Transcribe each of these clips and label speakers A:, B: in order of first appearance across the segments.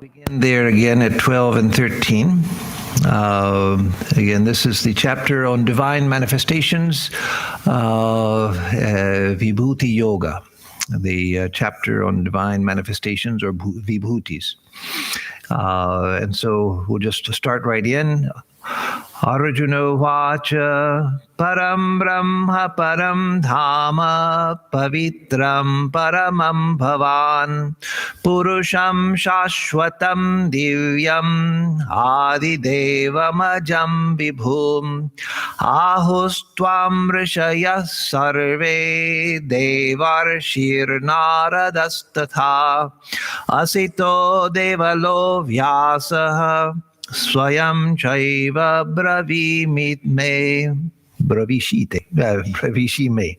A: Begin there again at 12 and 13. Again, this is the chapter on divine manifestations, Vibhuti Yoga, the chapter on divine manifestations or Vibhutis. And so we'll just start right in. Arjuna Vacha Param Brahma Param Dhama Pavitram Paramam Bhavan Purusham Shashwatam Divyam Adidevam Vibhum Ahustvam Rishayah Sarve Devarshir Naradastatha Asito Devalo Vyasaha Swayam Chaiva Bravishite me.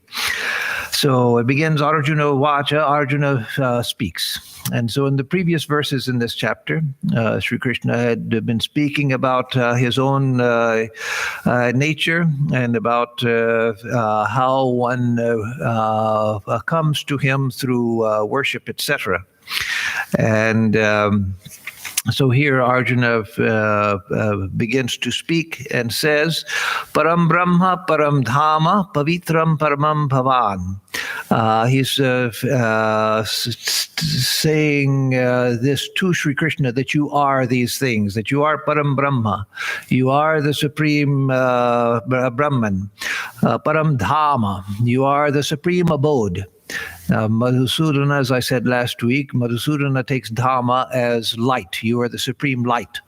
A: So it begins Arjuna Vacha, Arjuna speaks. And so in the previous verses in this chapter, Sri Krishna had been speaking about his own nature and about how one comes to him through worship, etc. And so here Arjuna begins to speak and says, Param Brahma, Param Dhama, Pavitram Paramam Bhavan. He's saying this to Sri Krishna, that you are these things, that you are Param Brahma, you are the supreme Brahman, Param Dhama, you are the supreme abode. Madhusudana, as I said last week, Madhusudana takes Dhamma as light. You are the supreme light.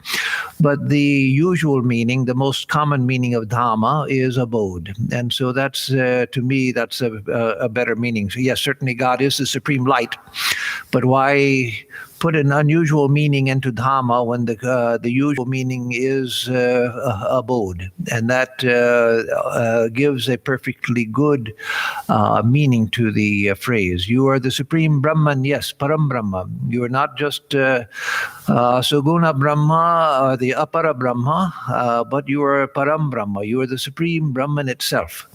A: But the usual meaning, the most common meaning of Dhamma is abode. And so that's, to me, that's a better meaning. So yes, certainly God is the supreme light. But why put an unusual meaning into Dhamma when the usual meaning is abode? And that gives a perfectly good meaning to the phrase. You are the supreme Brahman, yes, Param Brahma. You are not just Suguna Brahma or the Apara Brahma, but you are Param Brahma. You are the supreme Brahman itself.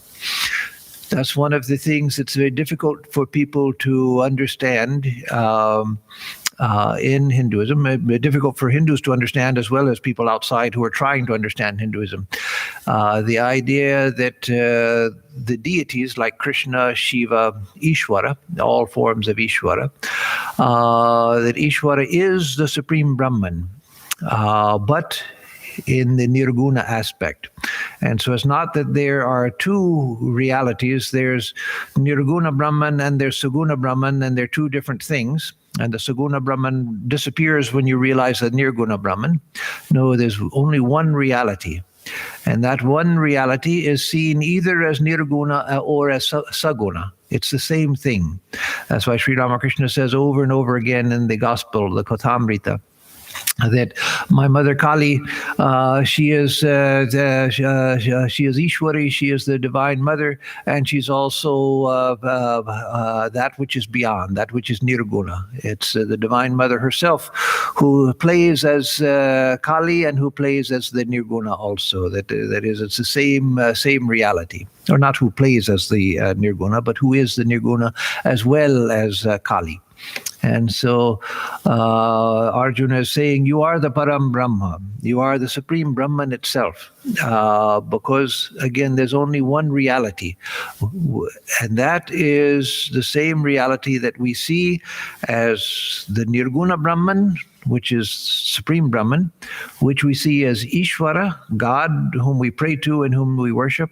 A: That's one of the things that's very difficult for people to understand in Hinduism. Difficult for Hindus to understand as well as people outside who are trying to understand Hinduism. The idea that the deities like Krishna, Shiva, Ishvara, all forms of Ishvara, that Ishvara is the supreme Brahman, but in the Nirguna aspect. And so it's not that there are two realities. There's Nirguna Brahman and there's Saguna Brahman, and they're two different things. And the Saguna Brahman disappears when you realize the Nirguna Brahman. No, there's only one reality. And that one reality is seen either as Nirguna or as Saguna. It's the same thing. That's why Sri Ramakrishna says over and over again in the Gospel, the Kathamrita, that my mother Kali, she is Ishwari, she is the divine mother, and she's also that which is beyond, that which is Nirguna. It's the divine mother herself who plays as Kali and who plays as the Nirguna also. That is, it's the same reality. Or not who plays as the Nirguna, but who is the Nirguna as well as Kali. And so Arjuna is saying, you are the Param Brahma. You are the supreme Brahman itself. Because, again, there's only one reality. And that is the same reality that we see as the Nirguna Brahman, which is Supreme Brahman, which we see as Ishvara, God, whom we pray to and whom we worship,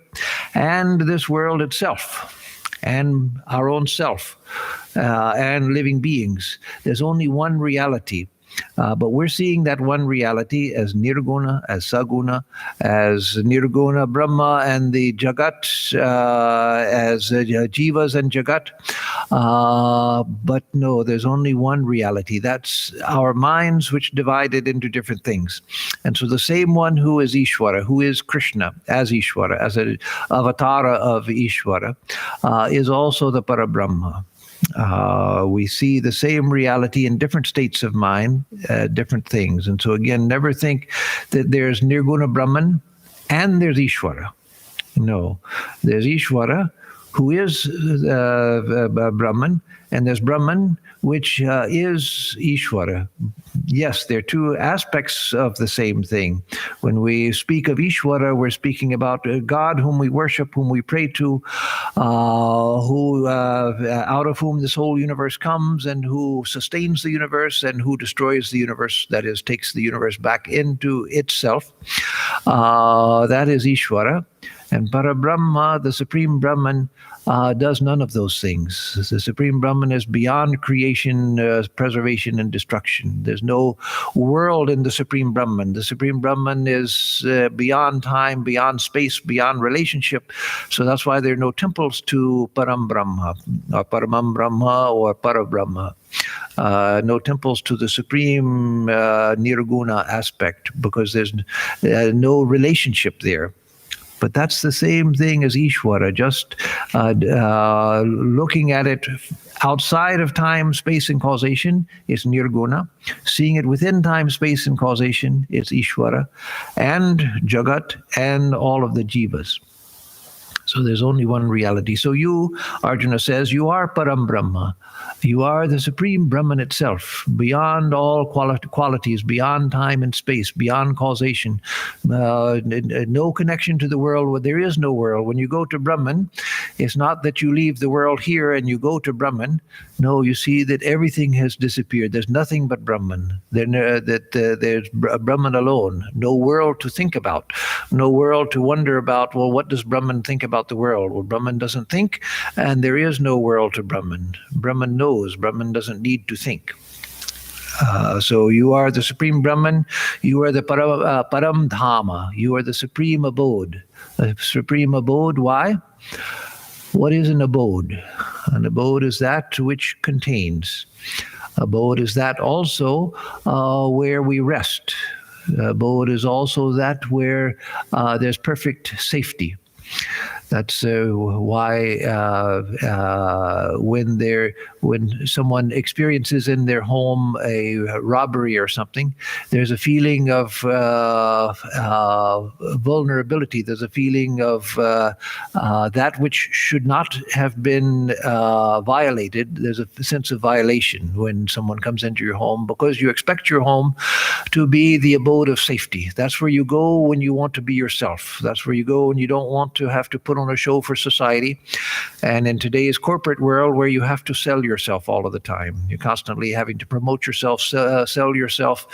A: and this world itself, and our own self, and living beings. There's only one reality. But we're seeing that one reality as Nirguna, as Saguna, as Nirguna Brahma and the Jagat, as Jivas and Jagat. But no, there's only one reality. That's our minds, which divided into different things. And so the same one who is Ishvara, who is Krishna as Ishvara, as an avatara of Ishvara, is also the Parabrahma. We see the same reality in different states of mind, different things. And so again, never think that there's Nirguna Brahman and there's Ishvara. No, there's Ishvara, who is Brahman, and there's Brahman, which is Ishvara. Yes, they're two aspects of the same thing. When we speak of Ishvara, we're speaking about God whom we worship, whom we pray to, who out of whom this whole universe comes, and who sustains the universe, and who destroys the universe, that is, takes the universe back into itself. That is Ishvara. And Parabrahma, the Supreme Brahman, does none of those things. The Supreme Brahman is beyond creation, preservation, and destruction. There's no world in the Supreme Brahman. The Supreme Brahman is beyond time, beyond space, beyond relationship. So that's why there are no temples to Param Brahma, or Paramam Brahma, or Parabrahma. No temples to the supreme Nirguna aspect, because there's no relationship there. But that's the same thing as Ishvara, just looking at it outside of time, space, and causation is Nirguna. Seeing it within time, space, and causation is Ishvara, and Jagat, and all of the jivas. So there's only one reality. So you, Arjuna says, you are Param Brahma. You are the Supreme Brahman itself, beyond all qualities, beyond time and space, beyond causation. No connection to the world where there is no world. When you go to Brahman, it's not that you leave the world here and you go to Brahman. No, you see that everything has disappeared. There's nothing but Brahman. There's Brahman alone. No world to think about. No world to wonder about, well, what does Brahman think about the world? Well, Brahman doesn't think, and there is no world to Brahman. Brahman knows. Brahman doesn't need to think. So you are the Supreme Brahman. You are the Param Dhama. You are the Supreme Abode. The Supreme Abode, why? What is an abode? An abode is that which contains. Abode is that also where we rest. Abode is also that where there's perfect safety. That's why when someone experiences in their home a robbery or something, there's a feeling of vulnerability. There's a feeling of that which should not have been violated. There's a sense of violation when someone comes into your home, because you expect your home to be the abode of safety. That's where you go when you want to be yourself. That's where you go when you don't want to have to put on a show for society. And in today's corporate world, where you have to sell yourself all of the time, you're constantly having to promote yourself, sell yourself,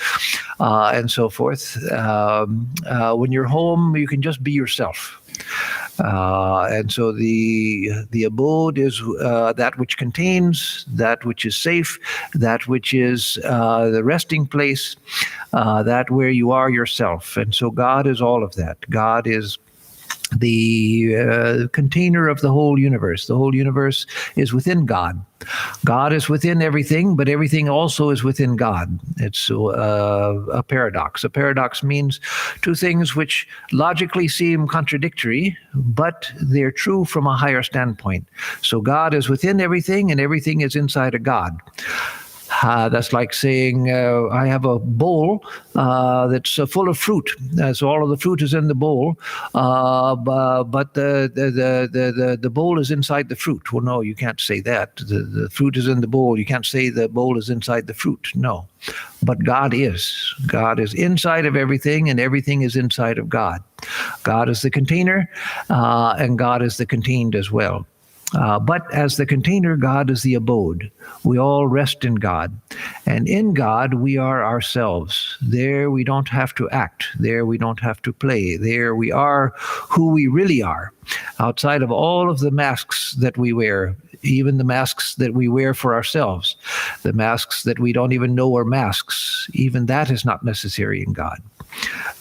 A: and so forth. When you're home, you can just be yourself. And so the abode is that which contains, that which is safe, that which is the resting place, that where you are yourself. And so God is all of that. God is the container of the whole universe. The whole universe is within God. God is within everything, but everything also is within God. It's a paradox. A paradox means two things which logically seem contradictory, but they're true from a higher standpoint. So God is within everything, and everything is inside of God. That's like saying I have a bowl that's full of fruit. So all of the fruit is in the bowl, but the bowl is inside the fruit. Well, no, you can't say that. The fruit is in the bowl. You can't say the bowl is inside the fruit. No, but God is. God is inside of everything, and everything is inside of God. God is the container, and God is the contained as well. But as the container, God is the abode. We all rest in God. And in God, we are ourselves. There we don't have to act. There we don't have to play. There we are who we really are. Outside of all of the masks that we wear, even the masks that we wear for ourselves, the masks that we don't even know are masks, even that is not necessary in God.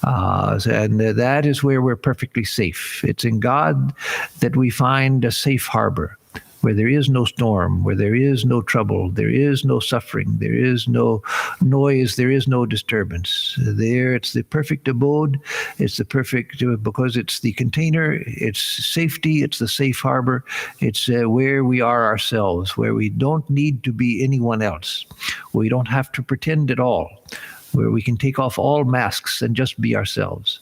A: And that is where we're perfectly safe. It's in God that we find a safe harbor, where there is no storm, where there is no trouble, there is no suffering, there is no noise, there is no disturbance. There, it's the perfect abode. It's the perfect, because it's the container, it's safety, it's the safe harbor. It's where we are ourselves, where we don't need to be anyone else. We don't have to pretend at all, where we can take off all masks and just be ourselves.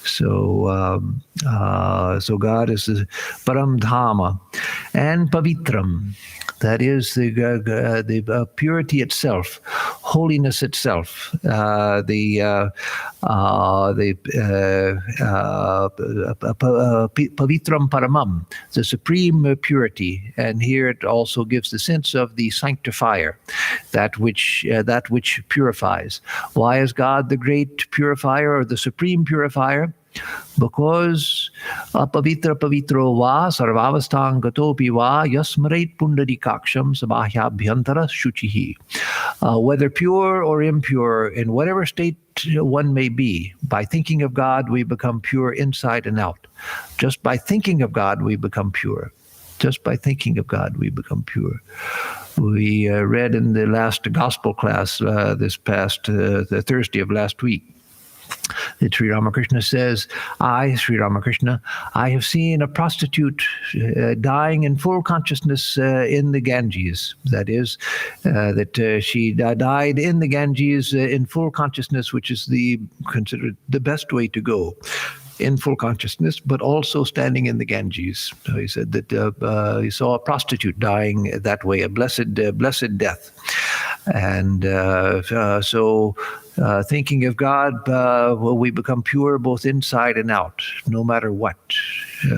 A: So God is the Param Dhama and Pavitram. That is the purity itself, holiness itself, pavitram paramam, the supreme purity. And here it also gives the sense of the sanctifier, that which purifies. Why is God the great purifier or the supreme purifier? Because apavitra pavitro va sarvavastang gatopi va yasmaret pundarikaksham sabhahyabhyantara shuchihi. Whether pure or impure, in whatever state one may be, by thinking of God we become pure inside and out. Just by thinking of God we become pure. Just by thinking of God we become pure. We read in the last gospel class this past the Thursday of last week, that Sri Ramakrishna says, Sri Ramakrishna, I have seen a prostitute dying in full consciousness in the Ganges. That is, that she died in the Ganges in full consciousness, which is considered the best way to go, in full consciousness, but also standing in the Ganges. So he said that he saw a prostitute dying that way, a blessed death. And so thinking of God, we become pure both inside and out, no matter what.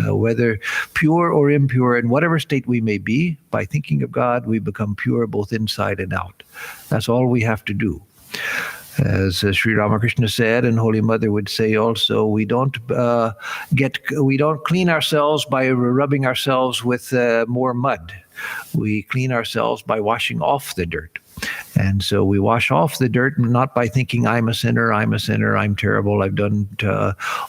A: Whether pure or impure, in whatever state we may be, by thinking of God, we become pure both inside and out. That's all we have to do. As Sri Ramakrishna said, and Holy Mother would say also, we don't clean ourselves by rubbing ourselves with more mud. We clean ourselves by washing off the dirt. And so we wash off the dirt, not by thinking, I'm a sinner, I'm terrible, I've done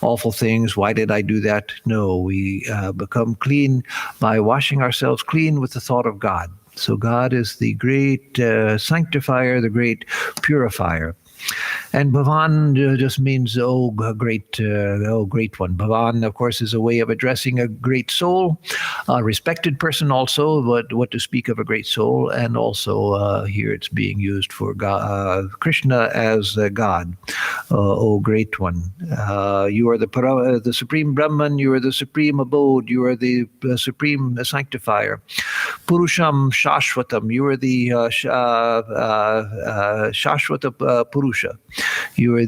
A: awful things, why did I do that? No, we become clean by washing ourselves clean with the thought of God. So God is the great sanctifier, the great purifier. And Bhavan just means, great one. Bhavan, of course, is a way of addressing a great soul, a respected person also, but what to speak of a great soul. And also here it's being used for God, Krishna as God, great one. You are the supreme Brahman, you are the supreme abode, you are the supreme sanctifier. Purusham Shashvatam, you are the Shashvata Purusha. You are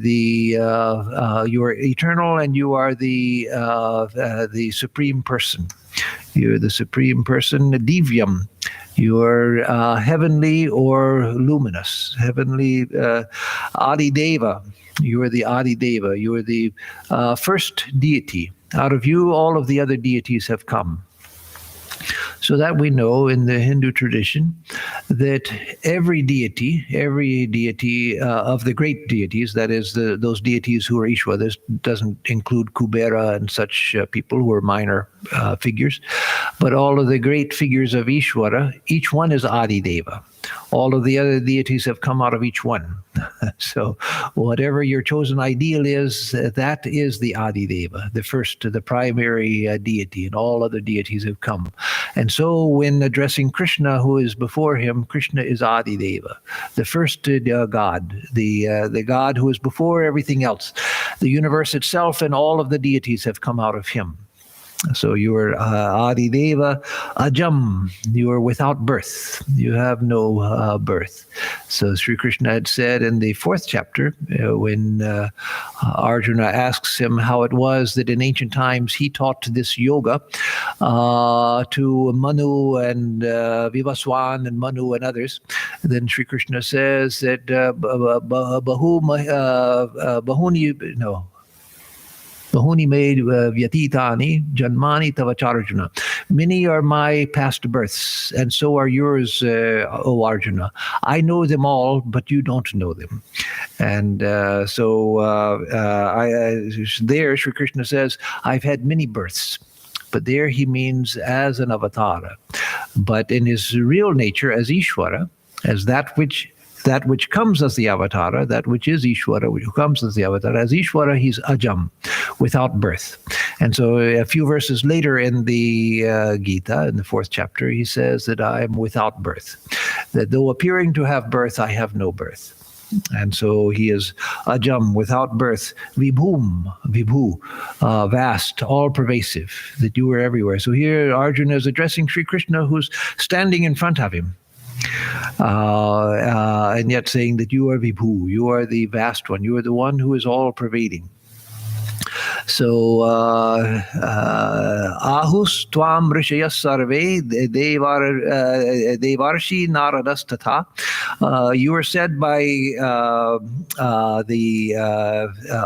A: you are eternal, and you are the supreme person. You are the supreme person, Divyam. You are heavenly or luminous, heavenly Adideva. You are the Adideva. You are the first deity. Out of you, all of the other deities have come. So that we know in the Hindu tradition that every deity of the great deities, that is those deities who are Ishvara, this doesn't include Kubera and such people who are minor figures, but all of the great figures of Ishvara, each one is Adideva. All of the other deities have come out of each one. So whatever your chosen ideal is, that is the Adideva, the first, the primary deity, and all other deities have come. And so when addressing Krishna, who is before him, Krishna is Adideva, the first God, the God who is before everything else. The universe itself and all of the deities have come out of him. So you are Adideva Ajam. You are without birth. You have no birth. So Sri Krishna had said in the 4th chapter, when Arjuna asks him how it was that in ancient times he taught this yoga to Manu and Vivaswan and Manu and others, then Sri Krishna says that Bahuni made vyatitani janmani tavacharjuna. Many are my past births, and so are yours, O Arjuna. I know them all, but you don't know them. And there Sri Krishna says, I've had many births. But there he means as an avatara. But in his real nature as Ishvara, as that which comes as the avatara, that which is Ishvara, who comes as the avatara, as Ishvara, he's Ajam, without birth. And so a few verses later in the Gita, in the 4th chapter, he says that I am without birth, that though appearing to have birth, I have no birth. And so he is ajam, without birth, vibhu, vast, all pervasive, that you are everywhere. So here Arjuna is addressing Sri Krishna, who's standing in front of him. And yet saying that you are vibhu, you are the vast one, you are the one who is all pervading. So ahus tvam rishayas sarve devarshi naradas tatha. You are said by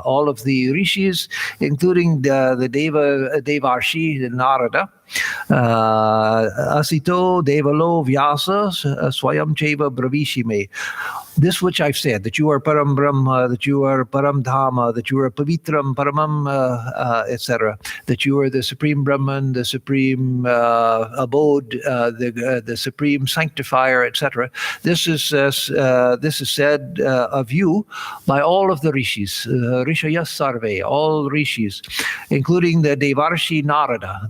A: all of the rishis, including the devarshi, the Narada. Asito devalo vyasa swayam cheva bravishi me. This which I've said, that you are Param Brahma, that you are Param Dhamma, that you are Pavitram, Paramam, etc., that you are the Supreme Brahman, the Supreme Abode, the Supreme Sanctifier, etc. This is said of you by all of the rishis, Rishayas Sarve, all rishis, including the Devarshi Narada,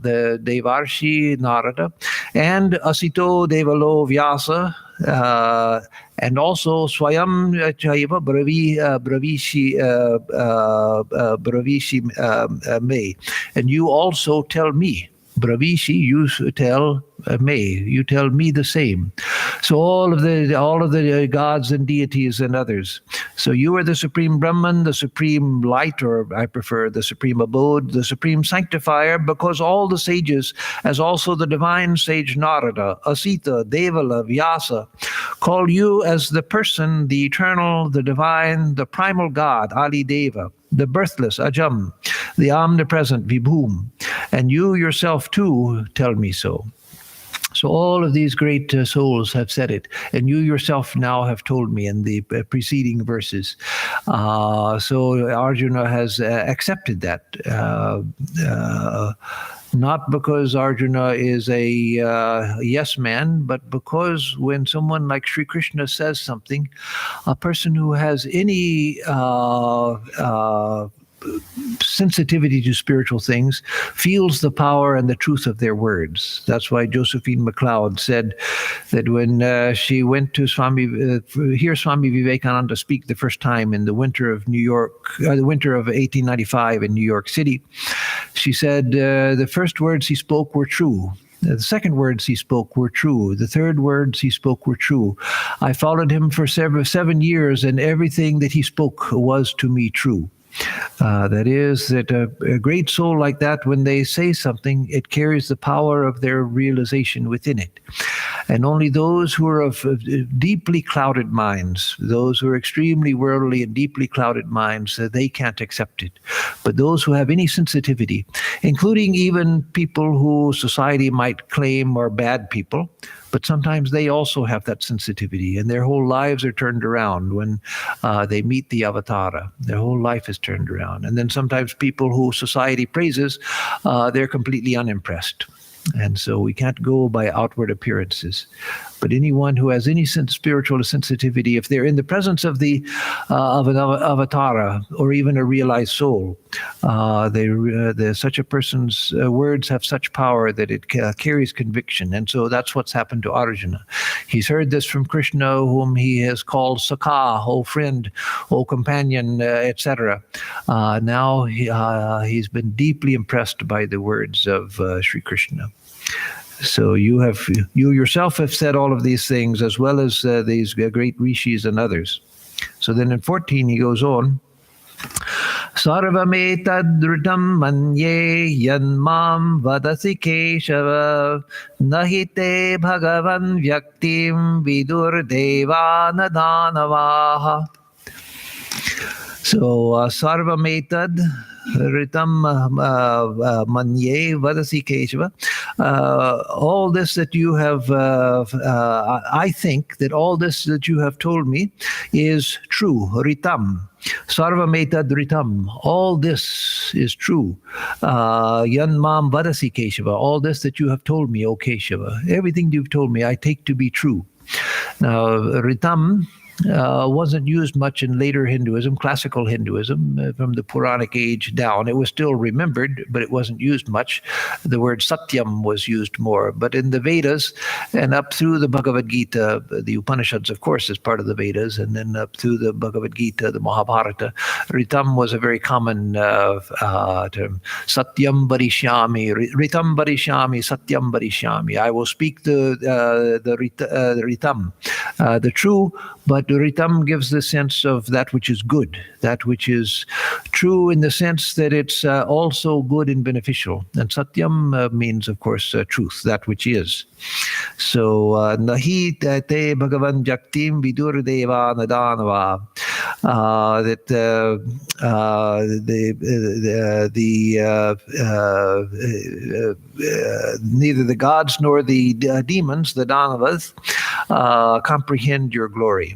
A: and Asito Devalo Vyasa, and also Swayam Chaiva Bravishi me. And you also tell me. Bravishi, you tell me. You tell me the same. So all of the gods and deities and others. So you are the Supreme Brahman, the Supreme Light, or I prefer the Supreme Abode, the Supreme Sanctifier, because all the sages, as also the divine sage Narada, Asita, Devala, Vyasa, call you as the person, the eternal, the divine, the primal God, Adi Deva, the birthless, Ajam, the omnipresent, Vibhum. And you yourself too tell me so. So all of these great souls have said it, and you yourself now have told me in the preceding verses. So Arjuna has accepted that. Not because Arjuna is a yes man, but because when someone like Sri Krishna says something, a person who has any sensitivity to spiritual things feels the power and the truth of their words. That's why Josephine MacLeod said that when she went to hear Swami Vivekananda speak the first time in the winter of New York, the winter of 1895 in New York City, she said the first words he spoke were true. The second words he spoke were true. The third words he spoke were true. I followed him for 7 years, and everything that he spoke was to me true. That is, that a great soul like that, when they say something, it carries the power of their realization within it. And only those who are of deeply clouded minds, those who are extremely worldly and deeply clouded minds, they can't accept it. But those who have any sensitivity, including even people who society might claim are bad people, but sometimes they also have that sensitivity, and their whole lives are turned around when they meet the avatara. Their whole life is turned around. And then sometimes people who society praises, they're completely unimpressed. And so we can't go by outward appearances. But anyone who has any spiritual sensitivity, if they're in the presence of an avatara or even a realized soul, such a person's words have such power that it carries conviction. And so that's what's happened to Arjuna. He's heard this from Krishna, whom he has called Sakha, oh friend, oh companion, etc. Now he's been deeply impressed by the words of Sri Krishna. So you yourself have said all of these things, as well as these great rishis and others. So then in 14 he goes on. Sarvametadrutam manye yanmam vadasi keshava nahite bhagavan vyaktim vidur devana danavaha. So sarvametad ritam manye vadasi keshava. All this that you have, I think that all this that you have told me is true. Ritam. Sarvametad ritam. All this is true. Yanmam vadasi Keshava. All this that you have told me, O Keshava. Everything you've told me, I take to be true. Now, ritam wasn't used much in later Hinduism, classical Hinduism, from the Puranic age down. It was still remembered, but it wasn't used much. The word Satyam was used more. But in the Vedas and up through the Bhagavad Gita, the Upanishads, of course, is part of the Vedas, and then up through the Bhagavad Gita, the Mahabharata, Ritam was a very common term. Satyam Barishyami, Ritam Barishyami, Satyam Barishyami. I will speak the Ritam, the true, but the Ritam gives the sense of that which is good, that which is true in the sense that it's also good and beneficial. And Satyam means, of course, truth, that which is. So, Nahi te Bhagavan Jaktim Vidur Deva Nadanava. That neither the gods nor the demons, the Danavas, comprehend your glory.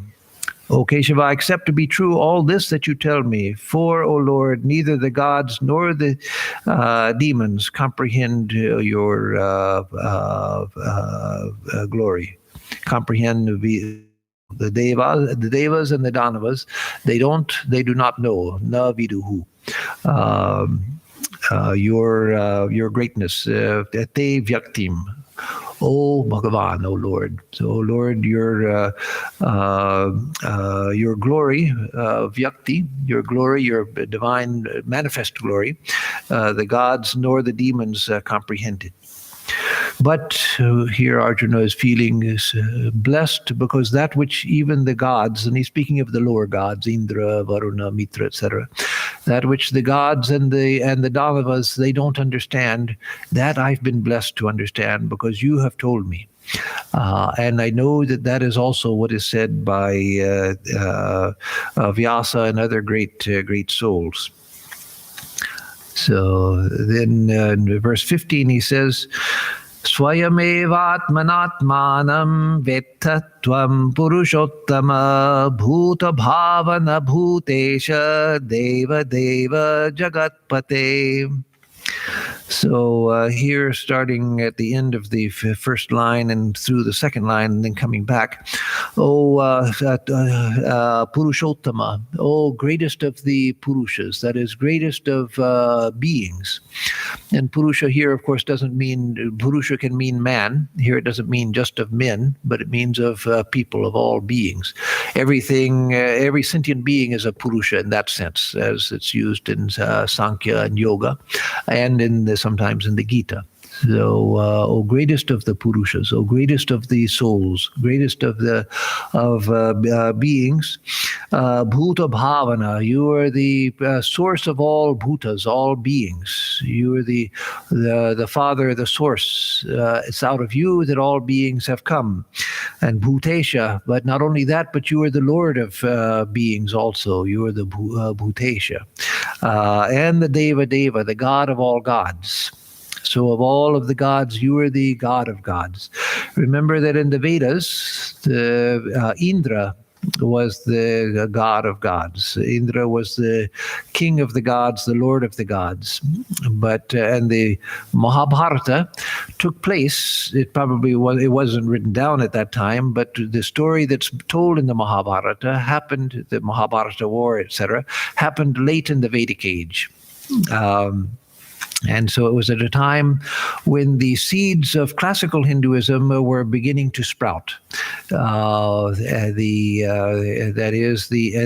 A: O Keshava, I accept to be true all this that you tell me. For, O Lord, neither the gods nor the demons comprehend your glory. Comprehend the devas and the danavas. They do not know. Na viduhu. Your greatness. Te vyaktim. O Bhagavan, O Lord. So, O Lord, your glory, Vyakti, your glory, your divine manifest glory, the gods nor the demons comprehend it. But here Arjuna is feeling blessed because that which even the gods, and he's speaking of the lower gods, Indra, Varuna, Mitra, etc., that which the gods and the Danavas, they don't understand, that I've been blessed to understand because you have told me. And I know that is also what is said by Vyasa and other great souls. So then in verse 15 he says, Swayamevatmanatmanam vettatvam purushottama bhuta bhavana bhutesha deva deva jagatpate. So here, starting at the end of the first line and through the second line and then coming back, Purushottama, greatest of the Purushas, that is, greatest of beings. And Purusha here, of course, doesn't mean, Purusha can mean man. Here it doesn't mean just of men, but it means of people, of all beings. Everything, every sentient being is a Purusha in that sense, as it's used in Sankhya and Yoga, and sometimes in the Gita. So, O greatest of the Purushas, O greatest of the souls, greatest of beings, Bhuta Bhavana, you are the source of all bhutas, all beings. You are the Father, the source. It's out of you that all beings have come. And Bhutesha, but not only that, but you are the Lord of beings also. You are the Bhutesha. And the Deva Deva, the God of all gods. So of all of the gods, you are the God of gods. Remember that in the Vedas, Indra was the god of gods. Indra was the king of the gods, the lord of the gods. But and the Mahabharata took place. It wasn't written down at that time, but the story that's told in the Mahabharata happened. The Mahabharata war, etc., happened late in the Vedic age. And so it was at a time when the seeds of classical Hinduism were beginning to sprout. And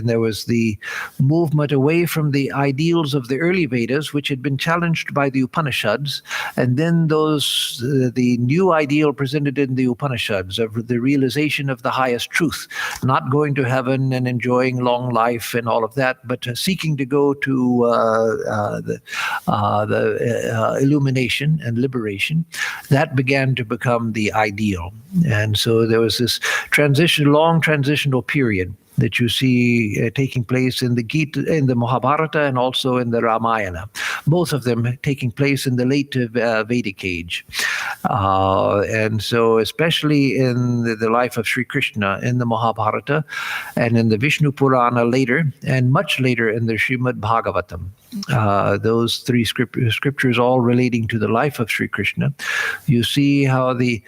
A: there was the movement away from the ideals of the early Vedas, which had been challenged by the Upanishads, and then the new ideal presented in the Upanishads of the realization of the highest truth, not going to heaven and enjoying long life and all of that, but seeking to go to the illumination and liberation. That began to become the ideal. And so there was this long transitional period that you see taking place in the Gita, in the Mahabharata, and also in the Ramayana. Both of them taking place in the late Vedic age. And so especially in the life of Sri Krishna in the Mahabharata and in the Vishnu Purana later, and much later in the Srimad Bhagavatam. those three scriptures all relating to the life of Sri Krishna, you see how the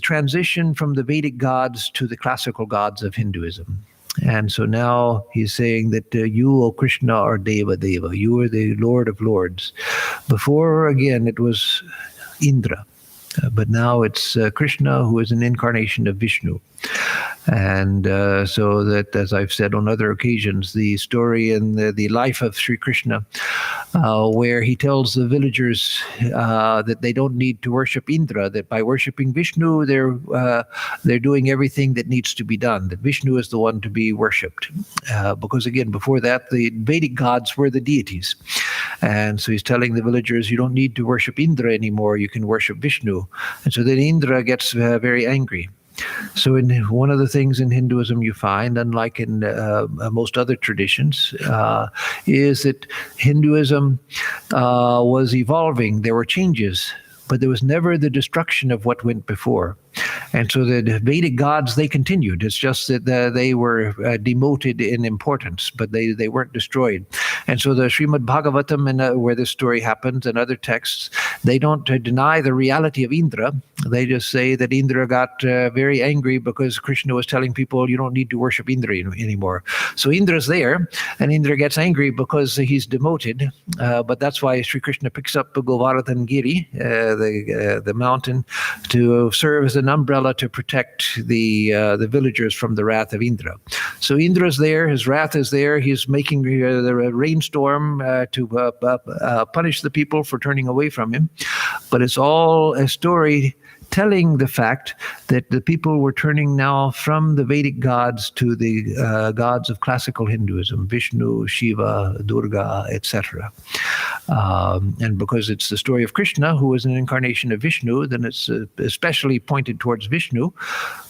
A: transition from the Vedic gods to the classical gods of Hinduism. And so now he's saying that you, O Krishna, are Deva Deva. You are the Lord of Lords. Before, again, it was Indra. But now it's Krishna, who is an incarnation of Vishnu. And so that, as I've said on other occasions, the story in the life of Sri Krishna, where he tells the villagers that they don't need to worship Indra, that by worshiping Vishnu, they're doing everything that needs to be done, that Vishnu is the one to be worshipped. Because again, before that, the Vedic gods were the deities. And so he's telling the villagers, you don't need to worship Indra anymore, you can worship Vishnu. And so then Indra gets very angry. So one of the things in Hinduism you find, unlike in most other traditions, is that Hinduism was evolving. There were changes, but there was never the destruction of what went before. And so the Vedic gods, they continued. It's just that they were demoted in importance, but they weren't destroyed. And so the Srimad Bhagavatam, and where this story happens, and other texts, they don't deny the reality of Indra. They just say that Indra got very angry because Krishna was telling people, you don't need to worship Indra anymore. So Indra's there, and Indra gets angry because he's demoted. But that's why Sri Krishna picks up Govardhan Giri, the mountain, to serve as an umbrella to protect the villagers from the wrath of Indra. So Indra's there, his wrath is there. He's making the rainstorm to punish the people for turning away from him. But it's all a story telling the fact that the people were turning now from the Vedic gods to the gods of classical Hinduism, Vishnu, Shiva, Durga, etc. And because it's the story of Krishna, who is an incarnation of Vishnu, then it's especially pointed towards Vishnu,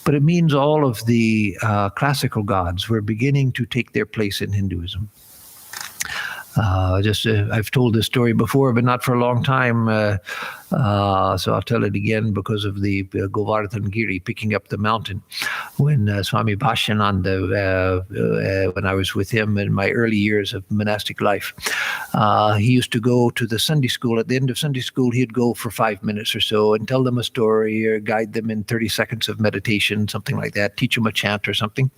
A: but it means all of the classical gods were beginning to take their place in Hinduism. I've told this story before, but not for a long time. So I'll tell it again because of the Govardhan Giri, picking up the mountain. When Swami Bhashyananda, when I was with him in my early years of monastic life, he used to go to the Sunday school. At the end of Sunday school, he'd go for 5 minutes or so and tell them a story or guide them in 30 seconds of meditation, something like that, teach them a chant or something.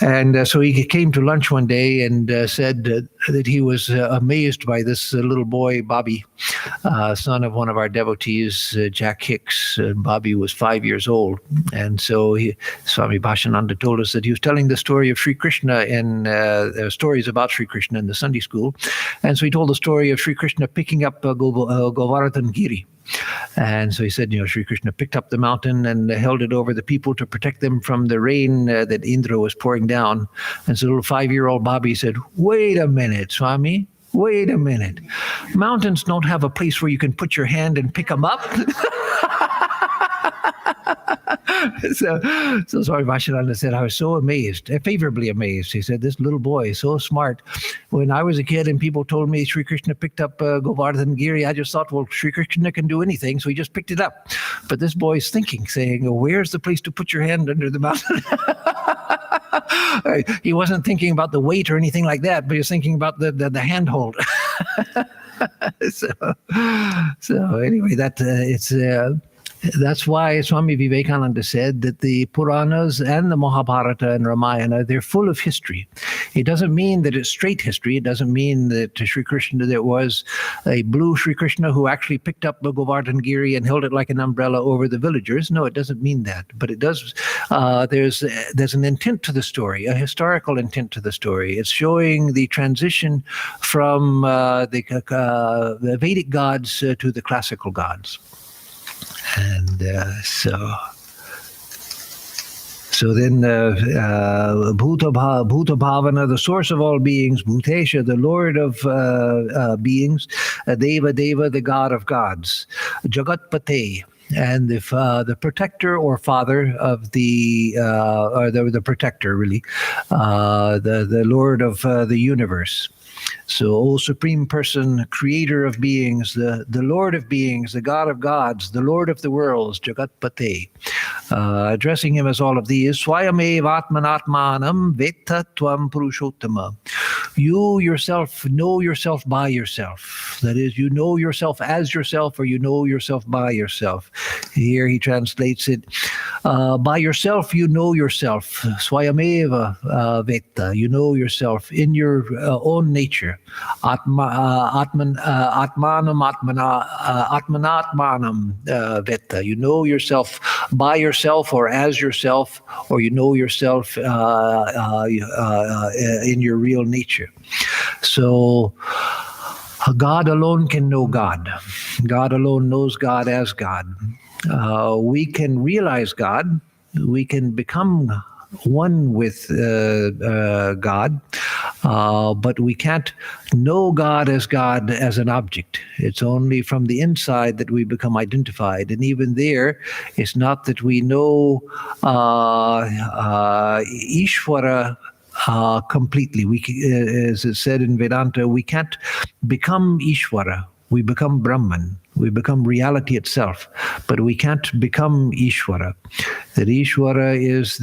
A: And so he came to lunch one day and said that he was amazed by this little boy, Bobby, son of one of our devotees, Jack Hicks. Bobby was 5 years old. And so Swami Bhashyananda told us that he was telling the story of Sri Krishna in stories about Sri Krishna in the Sunday school. And so he told the story of Sri Krishna picking up Govardhan Giri. And so he said, Sri Krishna picked up the mountain and held it over the people to protect them from the rain that Indra was pouring down. And so little 5-year-old Bobby said, wait a minute, Swami, wait a minute. Mountains don't have a place where you can put your hand and pick them up. So Swami Bhashyananda said, I was so amazed, favorably amazed. He said, this little boy is so smart. When I was a kid and people told me Sri Krishna picked up Govardhan Giri, I just thought, well, Sri Krishna can do anything, so he just picked it up. But this boy's thinking, saying, where's the place to put your hand under the mountain? He wasn't thinking about the weight or anything like that, but he was thinking about the handhold. So anyway, that's why Swami Vivekananda said that the Puranas and the Mahabharata and Ramayana, they're full of history. It doesn't mean that it's straight history. It doesn't mean that Sri Krishna, there was a blue Sri Krishna who actually picked up the Govardhan Giri and held it like an umbrella over the villagers. No, it doesn't mean that. But it does. There's an intent to the story, a historical intent to the story. It's showing the transition from the Vedic gods to the classical gods. And so then Bhuta Bhavana, the source of all beings, Bhutesha, the Lord of beings, Deva Deva, the God of gods, Jagatpate, and the protector or father of or the protector really, the Lord of the universe. So, O Supreme Person, Creator of beings, the Lord of beings, the God of gods, the Lord of the worlds, Jagatpate. Addressing him as all of these, Swayamev Atmanatmanam Vetta Tvam Purushottama. You yourself know yourself by yourself. That is, you know yourself as yourself, or you know yourself by yourself. Here he translates it, by yourself you know yourself. Swayameva veta. You know yourself in your own nature. Atmanam atmanatmanam veta. You know yourself by yourself or as yourself, or you know yourself in your real nature. So God alone can know God. God alone knows God as God. We can realize God. We can become one with God, but we can't know God as an object. It's only from the inside that we become identified. And even there, it's not that we know Ishvara completely. As it said in Vedanta, we can't become Ishvara. We become Brahman. We become reality itself, but we can't become Ishvara. That Ishvara is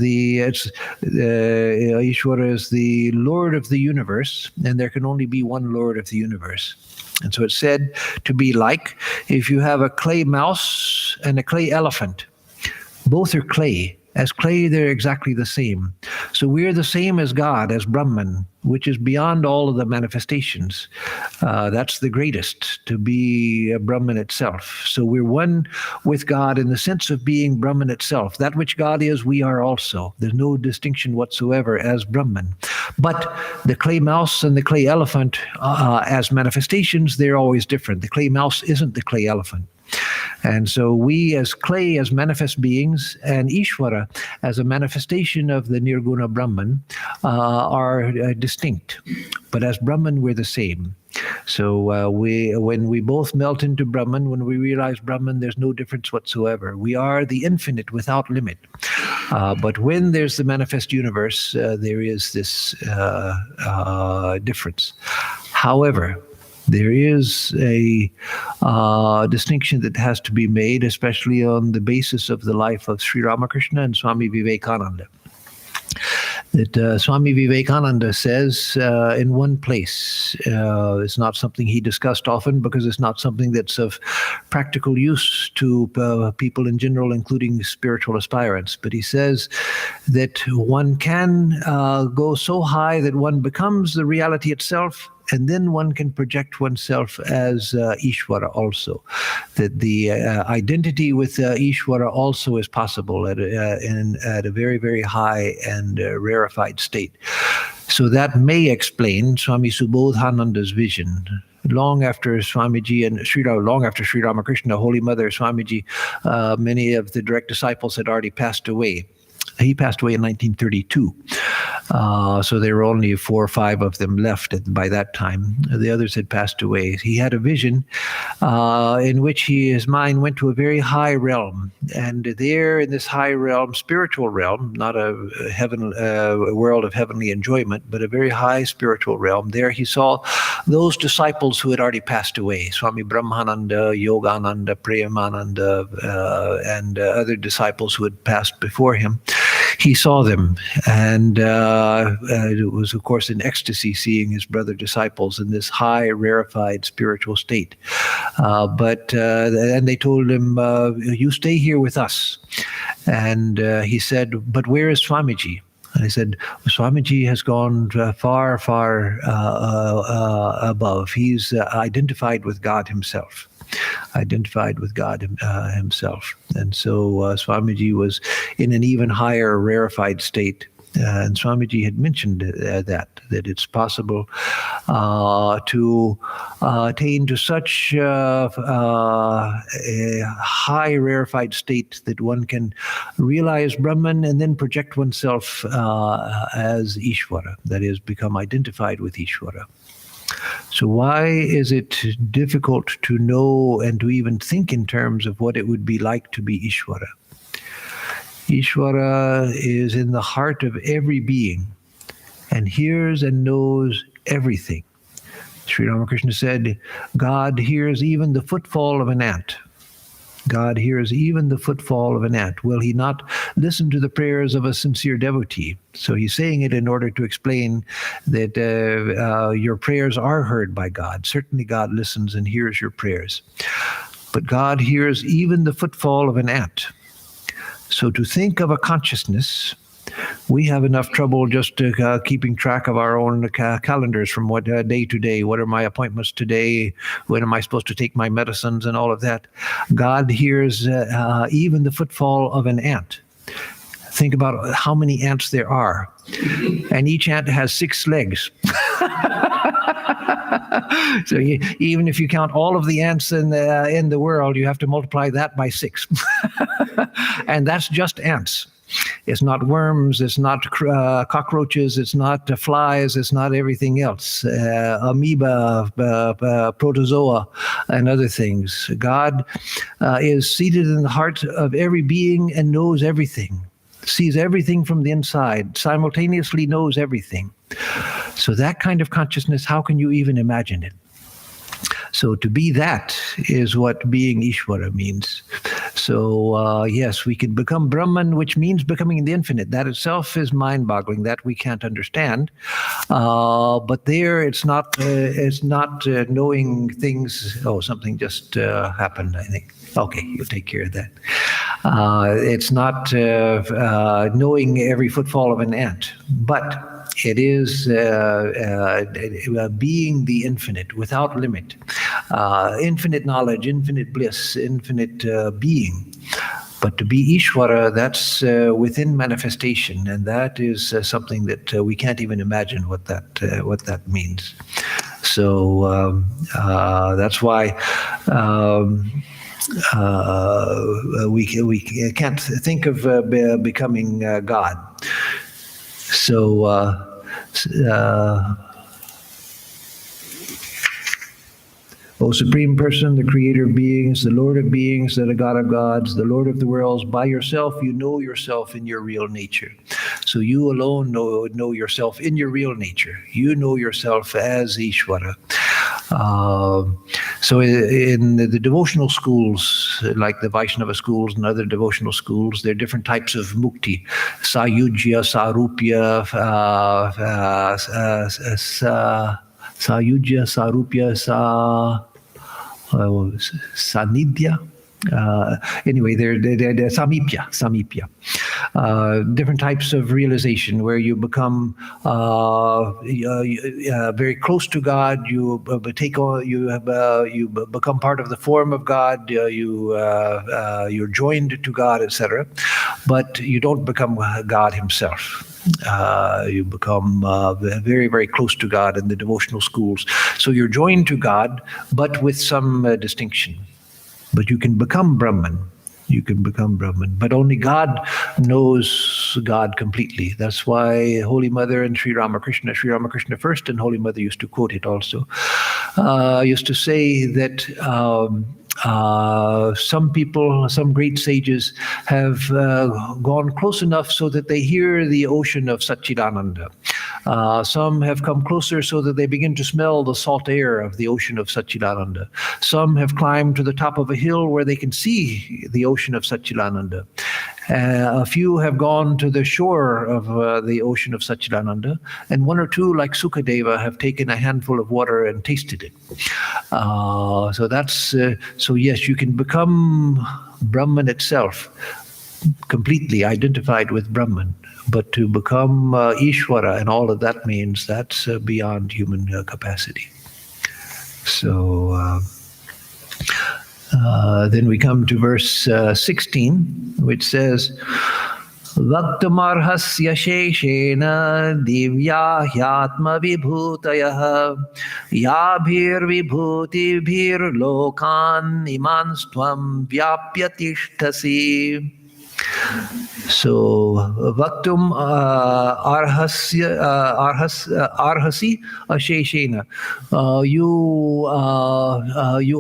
A: the Lord of the universe, and there can only be one Lord of the universe. And so it's said to be like if you have a clay mouse and a clay elephant. Both are clay. As clay, they're exactly the same. So we're the same as God, as Brahman, which is beyond all of the manifestations. That's the greatest, to be Brahman itself. So we're one with God in the sense of being Brahman itself. That which God is, we are also. There's no distinction whatsoever as Brahman. But the clay mouse and the clay elephant, as manifestations, they're always different. The clay mouse isn't the clay elephant. And so we as clay, as manifest beings, and Ishvara as a manifestation of the Nirguna Brahman are distinct. But as Brahman, we're the same. So when we both melt into Brahman, when we realize Brahman, there's no difference whatsoever. We are the infinite without limit. But when there's the manifest universe, there is this difference. However, there is a distinction that has to be made, especially on the basis of the life of Sri Ramakrishna and Swami Vivekananda. That Swami Vivekananda says in one place, it's not something he discussed often because it's not something that's of practical use to people in general, including spiritual aspirants. But he says that one can go so high that one becomes the reality itself, and then one can project oneself as Ishvara also. That the identity with Ishvara also is possible at a very, very high and rarefied state. So that may explain Swami Subodhananda's vision. Long after Swamiji and long after Sri Ramakrishna, Holy Mother, Swamiji, many of the direct disciples had already passed away. He passed away in 1932. So there were only 4 or 5 of them left by that time. The others had passed away. He had a vision in which his mind went to a very high realm. And there in this high realm, spiritual realm, not a world of heavenly enjoyment, but a very high spiritual realm, there he saw those disciples who had already passed away. Swami Brahmananda, Yogananda, Premananda, and other disciples who had passed before him. He saw them, and it was, of course, in ecstasy seeing his brother disciples in this high, rarefied spiritual state. And they told him, you stay here with us. And he said, but where is Swamiji? And he said, Swamiji has gone far, far above. He's identified with God himself. Himself. And so Swamiji was in an even higher rarefied state. And Swamiji had mentioned that it's possible to attain to such a high rarefied state that one can realize Brahman and then project oneself as Ishvara, that is, become identified with Ishvara. So why is it difficult to know and to even think in terms of what it would be like to be Ishvara? Ishvara is in the heart of every being and hears and knows everything. Sri Ramakrishna said, God hears even the footfall of an ant. God hears even the footfall of an ant. Will he not listen to the prayers of a sincere devotee? So he's saying it in order to explain that your prayers are heard by God. Certainly God listens and hears your prayers. But God hears even the footfall of an ant. So to think of a consciousness, we have enough trouble just keeping track of our own calendars from what day to day. What are my appointments today? When am I supposed to take my medicines and all of that? God hears even the footfall of an ant. Think about how many ants there are. And each ant has 6 legs. So even if you count all of the ants in the world, you have to multiply that by 6. And that's just ants. It's not worms, it's not cockroaches, it's not flies, it's not everything else. Amoeba, protozoa, and other things. God is seated in the heart of every being and knows everything. Sees everything from the inside, simultaneously knows everything. So that kind of consciousness, how can you even imagine it? So to be that is what being Ishvara means. So yes, we can become Brahman, which means becoming the infinite. That itself is mind-boggling. That we can't understand. But there, it's not knowing things. Oh, something just happened, I think. Okay, you'll take care of that. It's not knowing every footfall of an ant, but it is being the infinite without limit. Infinite knowledge, infinite bliss, infinite being. But to be Ishvara, that's within manifestation, and that is something that we can't even imagine what that means. So that's why we can't think of becoming God. So O Supreme Person, the Creator of beings, the Lord of beings, the God of gods, the Lord of the worlds, by yourself you know yourself in your real nature. So you alone know yourself in your real nature. You know yourself as Ishvara. So in the devotional schools, like the Vaishnava schools and other devotional schools, there are different types of mukti. Sayujya, Sarupya, Sayujya, Sarupya, Sanidhya. Anyway, they're samipya. Different types of realization where you become very close to God. You you become part of the form of God. You're joined to God, etc. But you don't become God Himself. You become very, very close to God in the devotional schools. So you're joined to God, but with some distinction. But you can become Brahman. You can become Brahman. But only God knows God completely. That's why Holy Mother and Sri Ramakrishna first and Holy Mother used to quote it also, used to say that some people, some great sages have gone close enough so that they hear the ocean of Satchidananda. Some have come closer so that they begin to smell the salt air of the ocean of Satchidananda. Some have climbed to the top of a hill where they can see the ocean of Satchidananda. A few have gone to the shore of the ocean of Satchidananda, and one or two, like Sukadeva, have taken a handful of water and tasted it. So that's so yes, you can become Brahman itself, completely identified with Brahman. But to become Ishvara and all of that means, that's beyond human capacity. So then we come to verse 16, which says, Vaktumarhasya sheshena divya hyatma vibhutayah yabhir vibhutibhir lokan imanstvam vyapya tishtasi. So Vaktum arhasi asheshena. You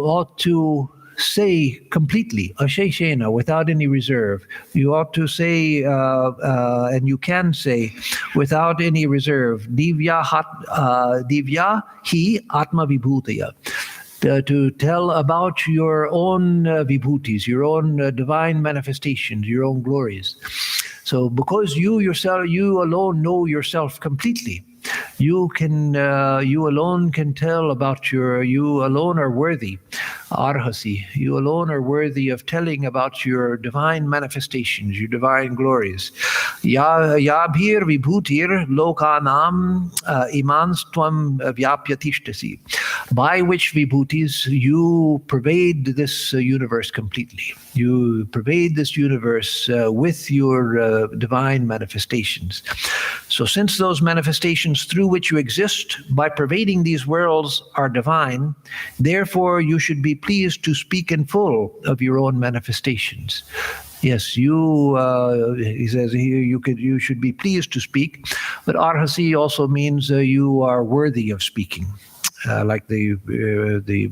A: ought to say completely, asheshena, without any reserve. You ought to say, and you can say, without any reserve, divya hi atma vibhutaya. to tell about your own vibhutis, your own divine manifestations, your own glories. So because you alone know yourself completely, you alone can tell about you alone are worthy, arhasi, you alone are worthy of telling about your divine manifestations, your divine glories. Yabhir vibhutir lokanam imans tvam vyapyatishtasi, by which vibhutis you pervade this universe completely. You pervade this universe with your divine manifestations. So since those manifestations through which you exist by pervading these worlds are divine, therefore you should be pleased to speak in full of your own manifestations. Yes, he says here, you should be pleased to speak, but arhasi also means you are worthy of speaking. Like the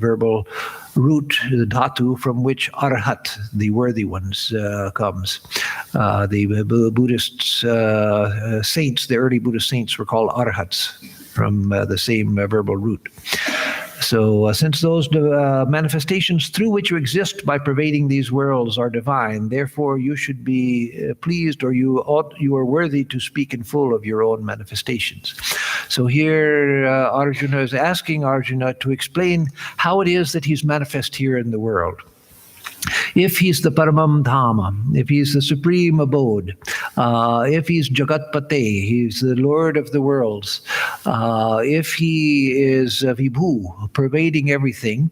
A: verbal root, the dhatu, from which arhat, the worthy ones, comes. The Buddhist saints, the early Buddhist saints, were called arhats from the same verbal root. So since those manifestations through which you exist by pervading these worlds are divine, therefore you should be pleased, or you are worthy to speak in full of your own manifestations. So here Arjuna is asking Arjuna to explain how it is that he's manifest here in the world. If he's the Paramam Dhama, if he's the supreme abode, if he's Jagatpate, he's the Lord of the worlds, if he is Vibhu, pervading everything,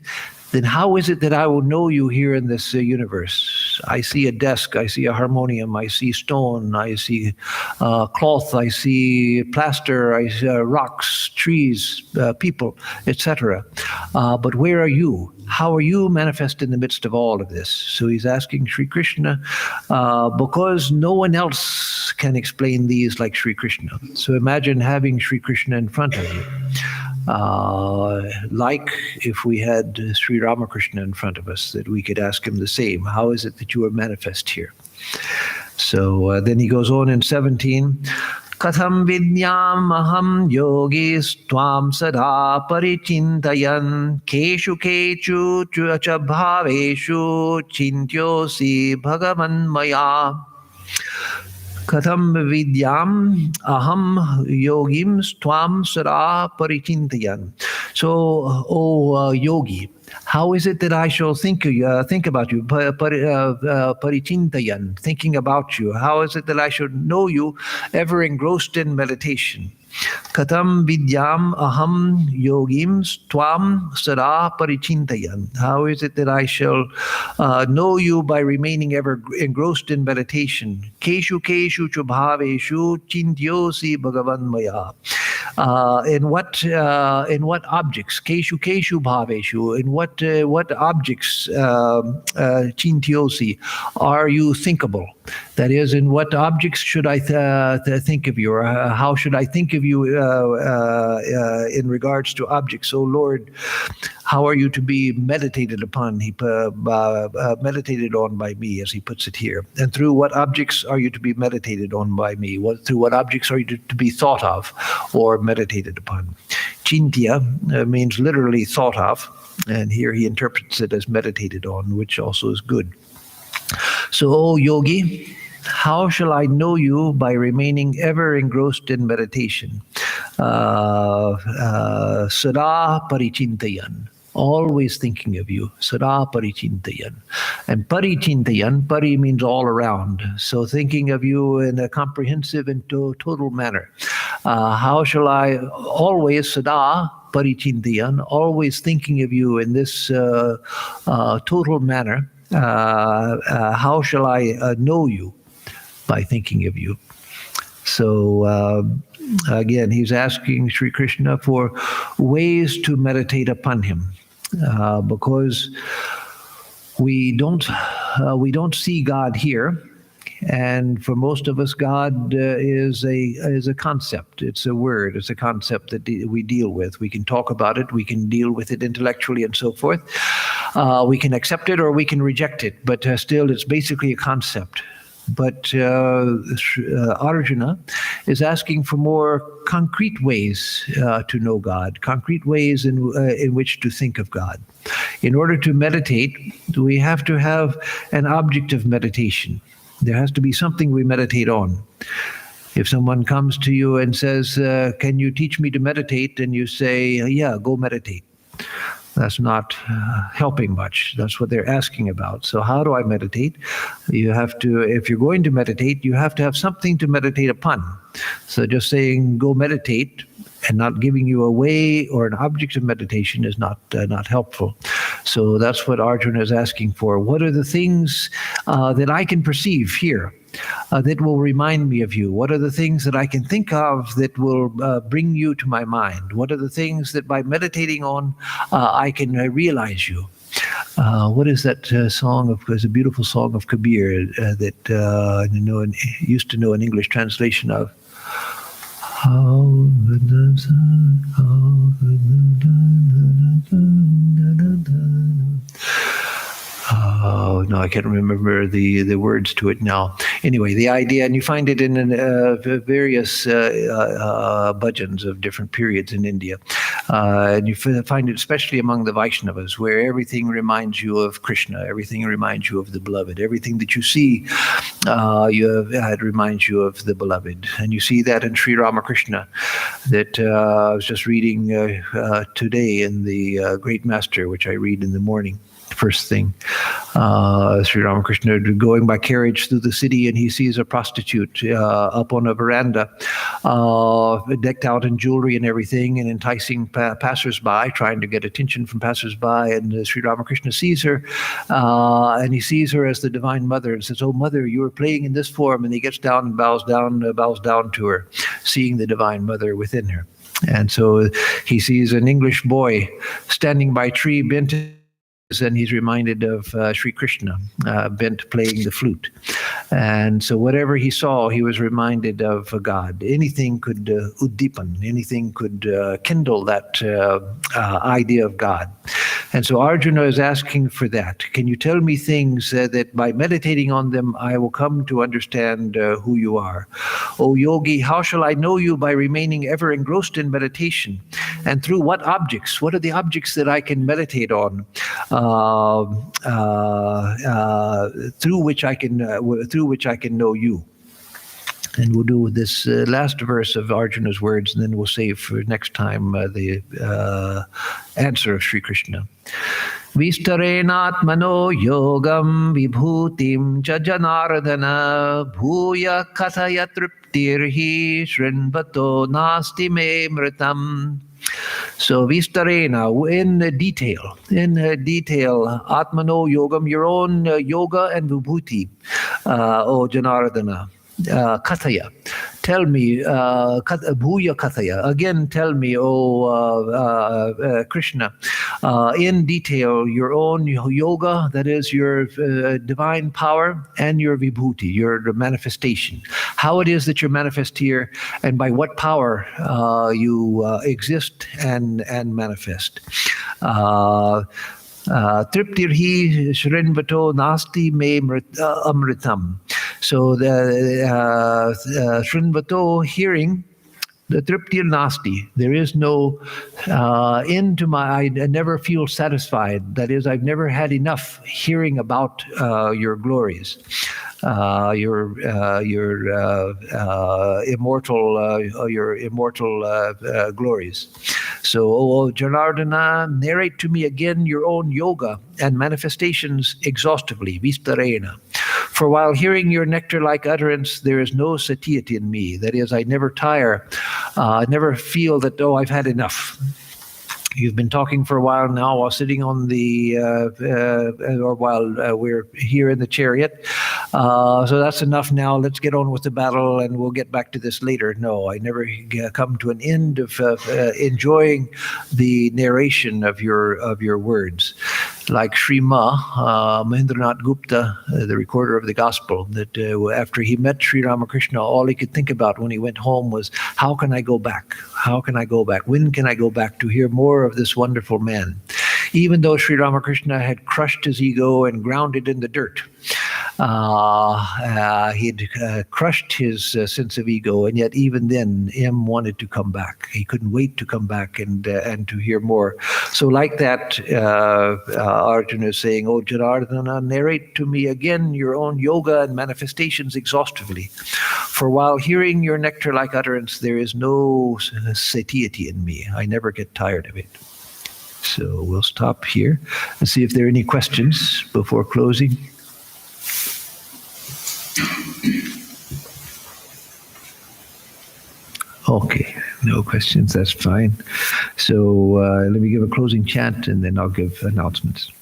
A: then how is it that I will know you here in this universe? I see a desk, I see a harmonium, I see stone, I see cloth, I see plaster, I see rocks, trees, people, etc. But where are you? How are you manifest in the midst of all of this? So he's asking Sri Krishna, because no one else can explain these like Sri Krishna. So imagine having Sri Krishna in front of you. Like if we had Sri Ramakrishna in front of us, that we could ask him the same. How is it that you are manifest here? So then he goes on in 17. Katham vidyam aham yogis tvam sada parichintayan keshu kechu cha bhaveshu chintyosi bhagavan maya. Katham vidyam aham yogim tvam sada parichintayan. So, yogi, how is it that I shall think about you? Parichintayan, thinking about you. How is it that I should know you, ever engrossed in meditation? Katham vidyam aham yogim tvam sada parichintayan. How is it that I shall know you by remaining ever engrossed in meditation? Keshu keshu chubhaveshu chintyosi bhagavan maya. In what objects? Keshu keshu bhaveshu. In what objects chintyosi are you thinkable? That is, in what objects should I think of you, or how should I think of you in regards to objects? O Lord, how are you to be meditated upon? Meditated on by me, as he puts it here. And through what objects are you to be meditated on by me? Through what objects are you to be thought of or meditated upon? Chintya means literally thought of, and here he interprets it as meditated on, which also is good. So, O yogi, how shall I know you by remaining ever engrossed in meditation? Sada parichintayan, always thinking of you. Sada parichintayan. And parichintayan, pari means all around. So thinking of you in a comprehensive and total manner. How shall I always, sada parichintayan, always thinking of you in this total manner? How shall I know you? By thinking of you. So again, he's asking Sri Krishna for ways to meditate upon him, because we don't see God here, and for most of us, God is a concept. It's a word. It's a concept that we deal with. We can talk about it. We can deal with it intellectually and so forth. We can accept it or we can reject it, but still, it's basically a concept. But Arjuna is asking for more concrete ways to know God, concrete ways in which to think of God. In order to meditate, we have to have an object of meditation. There has to be something we meditate on. If someone comes to you and says, can you teach me to meditate? And you say, yeah, go meditate. That's not helping much. That's what they're asking about. So how do I meditate? You have to, if you're going to meditate, you have to have something to meditate upon. So just saying, go meditate, and not giving you a way or an object of meditation is not helpful. So that's what Arjuna is asking for. What are the things that I can perceive here that will remind me of you? What are the things that I can think of that will bring you to my mind? What are the things that by meditating on, I can realize you? What is that song of? There's a beautiful song of Kabir that I used to know an English translation of. Oh, no, I can't remember the words to it now. Anyway, the idea, and you find it in various bhajans of different periods in India. And you find it especially among the Vaishnavas, where everything reminds you of Krishna, everything reminds you of the beloved, everything that you see it reminds you of the beloved. And you see that in Sri Ramakrishna, that I was just reading today in the Great Master, which I read in the morning. First thing, Sri Ramakrishna going by carriage through the city, and he sees a prostitute up on a veranda, decked out in jewelry and everything, and enticing passersby, trying to get attention from passersby. And Sri Ramakrishna sees her, and he sees her as the Divine Mother, and says, "Oh, Mother, you are playing in this form." And he gets down and bows down to her, seeing the Divine Mother within her. And so he sees an English boy standing by a tree, bent. And he's reminded of Sri Krishna, bent playing the flute. And so whatever he saw, he was reminded of God. Anything could uddipan, anything could kindle that idea of God. And so Arjuna is asking for that. Can you tell me things that by meditating on them, I will come to understand who you are? O yogi, how shall I know you by remaining ever engrossed in meditation? And through what objects? What are the objects that I can meditate on? Through which I can know you. And we'll do this last verse of Arjuna's words, and then we'll save for next time the answer of Sri Krishna. Vistarenatmano yogam vibhutim cha janardana bhuya kathaya triptirhi shrinvato nasti me mritam. So Vistarena, in detail, Atmano Yogam, your own yoga and vibhuti, O Janardana, Kathaya. Tell me, Bhuya Kathaya, again tell me, O Krishna, in detail, your own yoga, that is your divine power, and your vibhuti, your manifestation. How it is that you manifest here, and by what power you exist and manifest. Triptirhi shrinvato nasti me amritam. So the shrinvato, hearing, the triptir nasti, there is no end to I never feel satisfied. That is, I've never had enough hearing about your glories. Your immortal glories. So, O Janardana, narrate to me again your own yoga and manifestations exhaustively, Vistarena. For while hearing your nectar-like utterance, there is no satiety in me. That is, I never tire. I never feel that, I've had enough. You've been talking for a while now while sitting on the, or while we're here in the chariot. So that's enough now. Let's get on with the battle and we'll get back to this later. No, I never come to an end of enjoying the narration of your words. Like Shrima, Mahendranath Gupta, the recorder of the gospel, that after he met Sri Ramakrishna, all he could think about when he went home was, how can I go back? How can I go back? When can I go back to hear more of this wonderful man? Even though Sri Ramakrishna had crushed his ego and ground it in the dirt, He'd crushed his sense of ego, and yet even then, M wanted to come back. He couldn't wait to come back and to hear more. So, like that, Arjuna is saying, "Oh, Janardana, narrate to me again your own yoga and manifestations exhaustively. For while hearing your nectar-like utterance, there is no satiety in me. I never get tired of it." So we'll stop here and see if there are any questions before closing. Okay, no questions, that's fine. So let me give a closing chant and then I'll give announcements.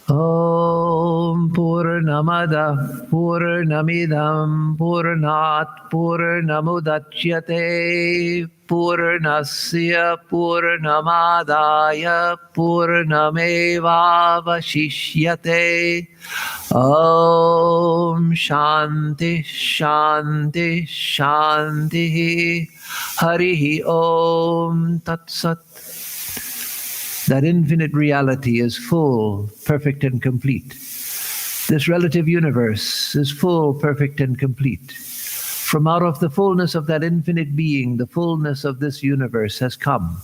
A: Om Purnamada Purnamidam Purnat Purnamudachyate Purnasya Purnamadaya Purnamevavashishyate. Om Shanti Shanti Shanti. Harihi Om Tat Sat. That infinite reality is full, perfect, and complete. This relative universe is full, perfect, and complete. From out of the fullness of that infinite being, the fullness of this universe has come,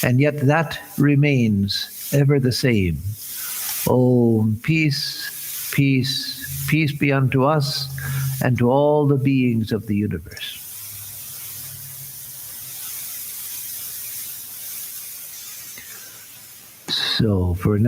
A: and yet that remains ever the same. Om, peace, peace, peace be unto us and to all the beings of the universe. So for now,